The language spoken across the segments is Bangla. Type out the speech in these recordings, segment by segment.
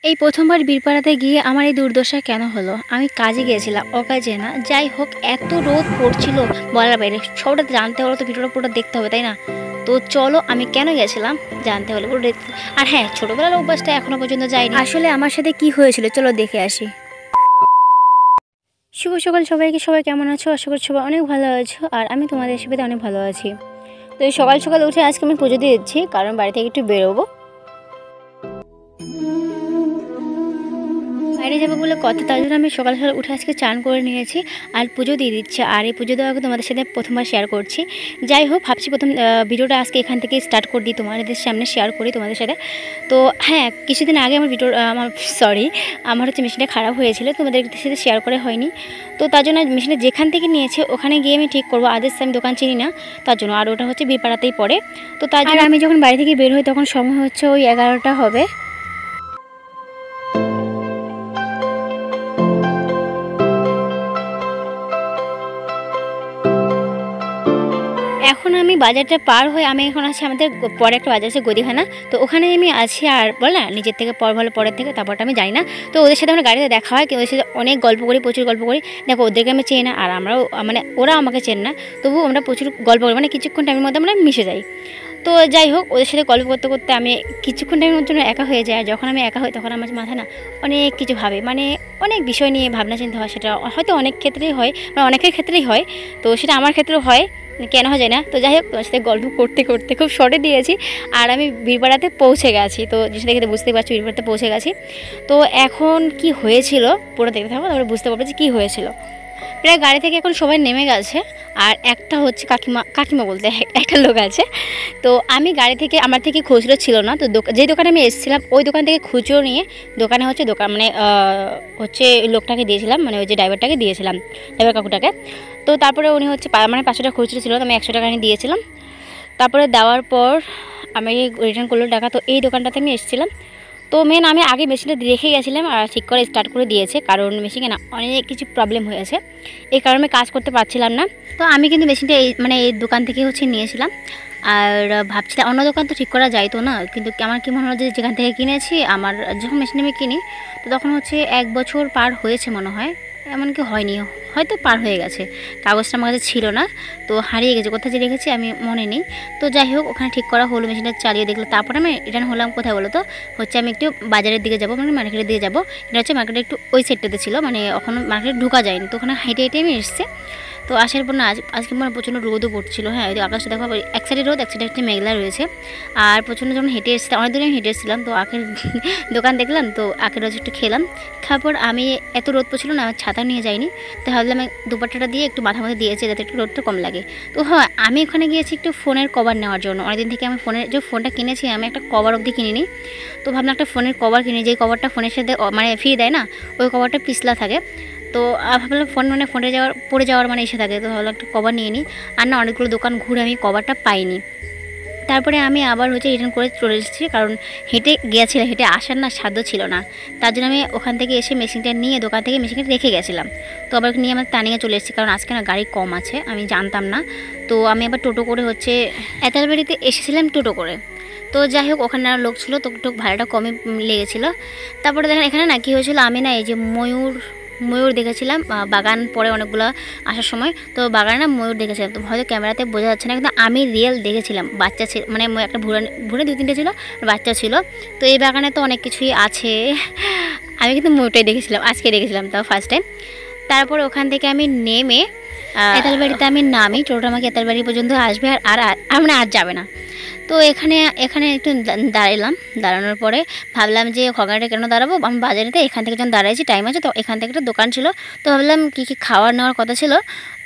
এই প্রথমবার বীরপাড়াতে গিয়ে আমার এই দুর্দশা কেন হলো? আমি কাজে গিয়েছিলাম, অকাজে না। যাই হোক, এত রোদ পড়ছিল বলার বাইরে। সবটা জানতে হলো তো, ভিডিওটা পুরোটা দেখতে হবে, তাই না? তো চলো, আমি কেন গেছিলাম জানতে হলে পুরো দেখতে। আর হ্যাঁ, ছোটোবেলার অভ্যাসটা এখনও পর্যন্ত যায়নি। আসলে আমার সাথে কি হয়েছিল চলো দেখে আসি। শুভ সকাল সবাইকে। সবাই কেমন আছো? আশা করি সবাই অনেক ভালো আছো, আর আমি তোমাদের সাথে অনেক ভালো আছি। তো এই সকাল সকাল উঠে আজকে আমি পুজো দিয়ে দিচ্ছি, কারণ বাড়ি থেকে একটু বেরোবো, বাইরে যাবো বলে কথা। তার জন্য আমি সকাল সকাল উঠে আজকে চান করে নিয়েছি আর পুজো দিয়ে দিচ্ছি। আর এই পুজো দেওয়াকে তোমাদের সাথে প্রথমবার শেয়ার করছি। যাই হোক, ভাবছি প্রথম ভিডিওটা আজকে এখান থেকে স্টার্ট করে দিই, তোমাদের সামনে শেয়ার করি তোমাদের সাথে। তো হ্যাঁ, কিছুদিন আগে আমার হচ্ছে মেশিনটা খারাপ হয়েছিল, তোমাদের সাথে শেয়ার করে হয়নি। তো তার জন্য মেশিনটা যেখান থেকে নিয়েছে ওখানে গিয়ে আমি ঠিক করবো। আদার্স আমি দোকান চিনি না, তার জন্য। আর ওটা হচ্ছে বীরপাড়াতেই পড়ে। তো তার জন্য আমি যখন বাড়ি থেকে বের হই তখন সময় হচ্ছে ওই 11টা হবে। এখন আমি বাজারটা পার হয়ে আমি এখন আছি, আমাদের পরে একটা বাজার আছে গদিখানা, তো ওখানে আমি আছি। আর বল না, নিজের থেকে পর ভালো, পরের থেকে তারপরটা আমি জানি না। তো ওদের সাথে আমরা গাড়িতে দেখা হয়, ওদের সাথে অনেক গল্প করি, প্রচুর গল্প করি। দেখো, ওদেরকে আমি চেনি না আর আমরাও, মানে ওরা আমাকে চেনে না, তবুও আমরা প্রচুর গল্প করি, মানে কিছুক্ষণ টাইমের মধ্যে আমরা মিশে যাই। তো যাই হোক, ওদের সাথে গল্প করতে করতে আমি কিছুক্ষণ টাইমের জন্য একা হয়ে যাই। আর যখন আমি একা হই তখন আমার মাথায় না অনেক কিছু ভাবে, মানে অনেক বিষয় নিয়ে ভাবনা চিন্তা হয়। সেটা হয়তো অনেক ক্ষেত্রেই হয়, মানে অনেকের ক্ষেত্রেই হয়, তো সেটা আমার ক্ষেত্রেও হয়, কেন হয় যায় না। তো যাই হোক, তোমার সাথে গল্প করতে করতে খুব শর্টে দিয়েছি আর আমি বীরপাড়াতে পৌঁছে গেছি। তো যেটা দেখে বুঝতেই পারছি, বীরপাড়াতে পৌঁছে গেছি। তো এখন কি হয়েছিল পুরো দেখতে থাকো, তারপরে বুঝতে পারবে যে কী হয়েছিল। প্রায় গাড়ি থেকে এখন সবাই নেমে গেছে, আর একটা হচ্ছে কাকিমা বলতে একটা লোক আছে। তো আমি গাড়ি থেকে, আমার থেকে খুচরো ছিল না, তো যে দোকানে আমি এসেছিলাম ওই দোকান থেকে খুচরো নিয়ে দোকানে হচ্ছে হচ্ছে লোকটাকে দিয়েছিলাম, মানে ওই যে ড্রাইভারটাকে দিয়েছিলাম, ড্রাইভার কাকুটাকে। তো তারপরে উনি হচ্ছে মানে 500 টাকা খুচরো ছিল, তো আমি 100 টাকা নিয়ে দিয়েছিলাম। তারপরে দেওয়ার পর আমি রিটার্ন করলো টাকা। তো এই দোকানটাতে আমি এসেছিলাম। তো মেন আমি আগে মেশিনটা রেখে গেছিলাম আর ঠিক করে স্টার্ট করে দিয়েছে, কারণ মেশিনে না অনেক কিছু প্রবলেম হয়েছে, এই কারণে কাজ করতে পারছিলাম না। তো আমি কিন্তু মেশিনটা এই দোকান থেকে হচ্ছে নিয়েছিলাম। আর ভাবছিলাম অন্য দোকান তো ঠিক করা যাইতো না, কিন্তু আমার কি মনে হলো যে যেখান থেকে কিনেছি, আমার যখন মেশিন আমি কিনি তো তখন হচ্ছে 1 বছর পার হয়েছে মনে হয়, এমনকি হয়নি, হয়তো পার হয়ে গেছে। কাগজটা আমার কাছে ছিল না, তো হারিয়ে গেছে, কোথায় যে রেখেছি আমি মনে নেই। তো যাই হোক, ওখানে ঠিক করা হলো, মেশিনটা চালিয়ে দেখলো। তারপরে আমি রিটার্ন হলাম কোথায় বলো তো, হচ্ছে আমি একটু বাজারের দিকে যাবো, মানে মার্কেটের দিকে যাবো। এটা হচ্ছে মার্কেটে একটু ওই সাইডটাতে ছিল, মানে ওখানে মার্কেটে ঢোকা যায়নি, তো ওখানে হেঁটে হেঁটে আমি এসেছি। তো আসার পর না আজকে মানে প্রচণ্ড রোদও পড়ছিল। হ্যাঁ, ওই আকাশটা দেখো, এক সাইডে রোদ, এক সাইডে হচ্ছে মেঘলা রয়েছে। আর প্রচণ্ড যখন হেঁটে এসেছিলাম, অনেক দূরে আমি হেঁটে এসেছিলাম, তো আখের দোকান দেখলাম, তো আখের রস একটু খেলাম। খাওয়ার পর আমি, এত রোদ পড়ছিল না, আমার ছাতা নিয়ে যাইনি, তো ভাবলাম দুপাট্টাটা দিয়ে একটু মাথার মধ্যে দিয়েছি যাতে একটু রোদটা কম লাগে। তো হ্যাঁ, আমি ওখানে গিয়েছি একটু ফোনের কভার নেওয়ার জন্য। অনেকদিন থেকে আমি ফোনটা কিনেছি, আমি একটা কভার অবধি কিনিনি। তো ভাবলাম একটা ফোনের কভার কিনি, যে কভারটা ফোনের সাথে মানে ফ্রি দেয় না, ওই কভারটা পিছলা থাকে। তো ভাবলাম পড়ে যাওয়ার মানে এসে থাকে, তো ভাবলাম একটা কভার নিয়ে নিই। আর না, অনেকগুলো দোকান ঘুরে আমি কভারটা পাইনি। তারপরে আমি আবার হচ্ছে রিটার্ন করে চলে এসেছি, কারণ হেঁটে গিয়েছিলাম, হেঁটে আসার না সাধ্য ছিল না। তার জন্য আমি ওখান থেকে এসে মেশিনটা নিয়ে দোকান থেকে মেশিনটা রেখে গেছিলাম। তো আবার নিয়ে আমার টানিয়ে চলে এসেছি, কারণ আজকে না গাড়ি কম আছে, আমি জানতাম না। তো আমি আবার টোটো করে হচ্ছে এতালবাড়িতে এসেছিলাম টোটো করে। তো যাই হোক, ওখানে আর লোক ছিল, তো একটু ভাড়াটা কমই লেগেছিলো। তারপরে দেখেন এখানে না কী হয়েছিল, আমি না এই যে ময়ূর দেখেছিলাম বাগান পরে অনেকগুলো আসার সময়, তো বাগানে না ময়ূর দেখেছিলাম। তো হয়তো ক্যামেরাতে বোঝা যাচ্ছে না, কিন্তু আমি রিয়েল দেখেছিলাম। বাচ্চা ছিল, মানে একটা ভুরে 2-3টে ছিল, বাচ্চা ছিল। তো এই বাগানে তো অনেক কিছুই আছে। আমি কিন্তু ময়ূরটাই দেখেছিলাম, আজকে দেখেছিলাম, তাও ফার্স্ট টাইম। তারপরে ওখান থেকে আমি নেমে এতালবাড়িতে আমি নামি, টোটোটা আমাকে এতালবাড়ি পর্যন্ত আসবে, আর আমরা আর যাবে না। তো এখানে একটু দাঁড়ালাম। দাঁড়ানোর পরে ভাবলাম যে খগাটা কেন দাঁড়াবো, আমি বাজারেতে এখান থেকে যখন দাঁড়াইছি টাইম আছে, তো এখান থেকে একটা দোকান ছিল, তো ভাবলাম কী কী খাওয়ার নেওয়ার কথা ছিল,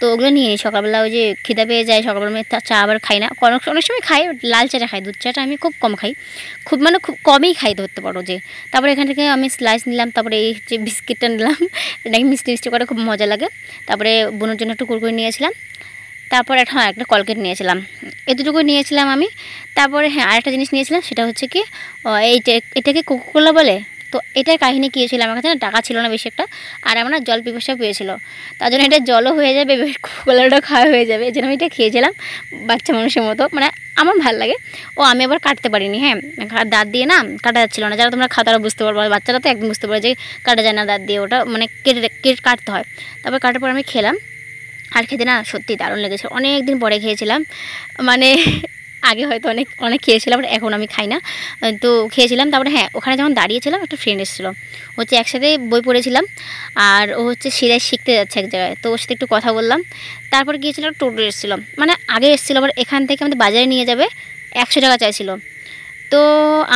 তো ওগুলো নিয়ে নিই। সকালবেলা ওই যে খিদা পেয়ে যায়, সকালবেলা আমি চা আবার খাই না, অনেক সময় খাই, লাল চাটা খাই, দুধ চাটা আমি খুব কম খাই, খুব কমই খাই ধরতে পারো যে। তারপরে এখান থেকে আমি স্লাইস নিলাম, তারপরে এই যে বিস্কিটটা নিলাম, এটাকে মিষ্টি মিষ্টি করে খুব মজা লাগে। তারপরে বোনের জন্য একটু কুরকুরি নিয়েছিলাম। তারপর একটা কলকেট নিয়েছিলাম, এতটুকু নিয়েছিলাম আমি। তারপরে হ্যাঁ, আরেকটা জিনিস নিয়েছিলাম, সেটা হচ্ছে কি এটাকে কোকাকোলা বলে, তো এটার কাহিনী কী হয়েছিল, আমার কাছে না টাকা ছিল না বেশি একটা, আর আমার না জল পিপাসা পেয়েছিল, তার জন্য এটা জলও হয়ে যাবে, কোলাটা খাওয়া হয়ে যাবে, এই জন্য আমি এটা খেয়েছিলাম বাচ্চা মানুষের মতো, মানে আমার ভালো লাগে। ও আমি আবার কাটতে পারিনি, হ্যাঁ দাঁত দিয়ে না কাটা যাচ্ছিল না, যারা তোমরা খাও তারা বুঝতে পারবো, বাচ্চারা তো একদম বুঝতে পারে যে কাটা যায় না দাঁত দিয়ে, ওটা মানে কেটে কাটতে হয়। তারপর কাটার পর আমি খেলাম, আর খেতে না সত্যি দারুণ লেগেছে, অনেক দিন পরে খেয়েছিলাম, মানে আগে হয়তো অনেক অনেক খেয়েছিলাম, বাট এখন আমি খাই না, তো খেয়েছিলাম। তারপরে হ্যাঁ ওখানে যখন দাঁড়িয়েছিলাম একটা ফ্রেন্ড এসেছিলো, হচ্ছে একসাথে বই পড়েছিলাম, আর ও হচ্ছে সেলাই শিখতে যাচ্ছে এক জায়গায়, তো ওর সাথে একটু কথা বললাম। তারপর গিয়েছিলো টোটো এসেছিলো, মানে আগে এসেছিলো, আবার এখান থেকে আমাদের বাজারে নিয়ে যাবে, 100 টাকা চাইছিল, তো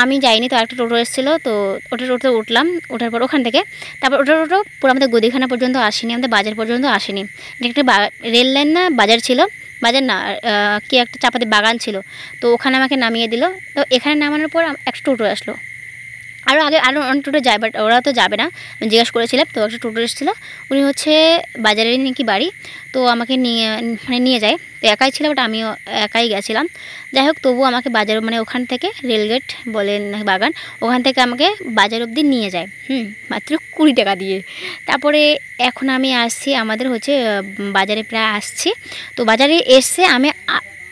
আমি যাইনি, তো একটা টোটো এসেছিলো, তো ওটা টোটো উঠলাম, ওঠার পর ওখান থেকে তারপর ওটা টোটো পুরো আমাদের গদিখানা পর্যন্ত আসেনি, আমাদের বাজার পর্যন্ত আসেনি, এটা একটা রেল লাইন না বাজার ছিল, বাজার না কি একটা চাপাতি বাগান ছিল, তো ওখানে আমাকে নামিয়ে দিল। তো এখানে নামানোর পর একটা টোটো আসলো, আরও অনেক টোটো যায়, বাট ওরা তো যাবে না, আমি জিজ্ঞাসা করেছিলাম, তো একটা টোটো এসেছিলো, উনি হচ্ছে বাজারেরই নাকি বাড়ি, তো আমাকে নিয়ে যায়, তো একাই ছিল, বাট আমিও একাই গেছিলাম। যাই হোক তবু আমাকে বাজার মানে ওখান থেকে রেলগেট বলেন বাগান, ওখান থেকে আমাকে বাজার অবধি নিয়ে যায়, মাত্র 20 টাকা দিয়ে। তারপরে এখন আমি আসছি, আমাদের হচ্ছে বাজারে প্রায় আসছি, তো বাজারে এসে আমি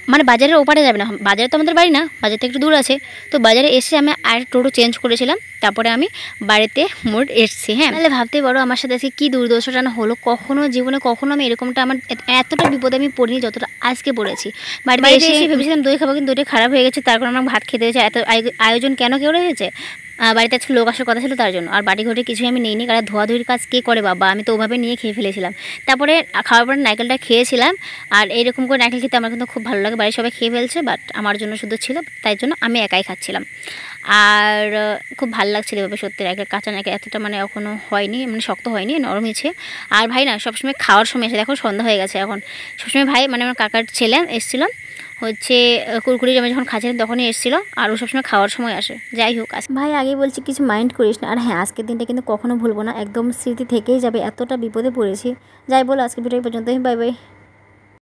মানে বাজারের ওপারে যাবে না, বাজারে তো আমাদের বাড়ি না, বাজার থেকে একটু দূর আছে, তো বাজারে এসে আমি আর টোটো চেঞ্জ করেছিলাম, তারপরে আমি বাড়িতে মোট এসেছি। হ্যাঁ তাহলে ভাবতেই পারো আমার সাথে আজকে কী দুর্দশাটা না হলো, কখনো জীবনে কখনো আমি এরকমটা আমার এতটা বিপদে আমি পড়িনি যতটা আজকে পড়েছি। বাড়িতে এসে ভেবেছিলাম দই খাবো, কিন্তু দইটা খারাপ হয়ে গেছে, তার কারণে আমার ভাত খেতে হয়েছে, এত আয়োজন কেন কেউ রয়েছে, বাড়িতে আজকে লোক আসার কথা ছিল তার জন্য, আর বাড়ি ঘরে কিছুই আমি নিইনি, কারণ ধোয়াধুয়ির কাজ কে করে বাবা, আমি তো ওভাবে নিয়ে খেয়ে ফেলেছিলাম। তারপরে খাওয়ার পরে নারকেলটা খেয়েছিলাম, আর এইরকম করে নারকেল খেতে আমার কিন্তু খুব ভালো লাগে, বাড়ির সবাই খেয়ে ফেলছে, বাট আমার জন্য শুধু ছিল, তাই জন্য আমি একাই খাচ্ছিলাম, আর খুব ভালো লাগছিল এভাবে, সত্যি নারকেল কাঁচা নারকেল এতটা মানে এখনও হয়নি, মানে শক্ত হয়নি, নরম হয়েছে। আর ভাই না সবসময় খাওয়ার সময় এসে দেখো সন্ধ্যা হয়ে গেছে এখন, সবসময় ভাই মানে আমার কাকার ছেলে এসেছিলাম হচ্ছে কুরকুরি আমি যখন খাচ্ছিলাম তখনই এসেছিলো, আর ও সবসময় খাওয়ার সময় আসে। যাই হোক ভাই আগেই বলছি কিছু মাইন্ড করিস না, আর হ্যাঁ আজকের দিনটা কিন্তু কখনো ভুলবো না, একদম স্মৃতি থেকেই যাবে, এতটা বিপদে পড়েছি। যাই বলো আজকের ভিডিও পর্যন্তই, বাই বাই।